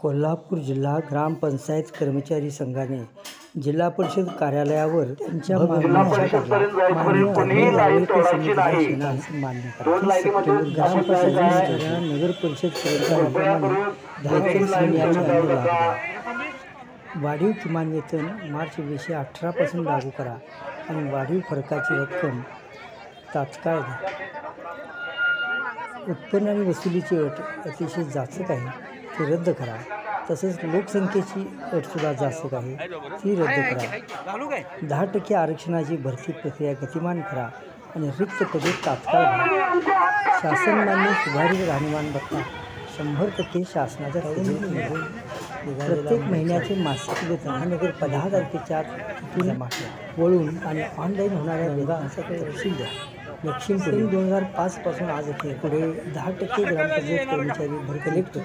कोल्हापूर जिल्हा ग्रामपंचायत कर्मचारी संघाने जिल्हा परिषद कार्यालयावर त्यांच्या मागण्या नगर परिषद वाढीव किमान वेतन मार्च 2018 पासून लागू करा आणि वाढीव फरकाची रक्कम तात्काळ द्या. उत्पन्न आणि वसुलीची अट अतिशय जाचक आहे, ती रद्द करा. तसेच लोकसंख्येची अटसुद्धा जाचक आहे, ती रद्द करा. 10% आरक्षणाची भरती प्रक्रिया गतिमान करा आणि रिक्त पदे तात्काळ भरा. शासन मान्य सुधारित राहणीमान भत्ता 100% शासनाच्या प्रत्येक महिन्याचे मासिक वेतन महानगर 10 तारखेच्या आत जमा करा. वळून आणि ऑनलाईन होणाऱ्या वेतनाचा तपशील द्या. लक्षिंपुरी 2005 पासून आज पुढे 10% ग्रामपंचायत कर्मचारी कलेक्टर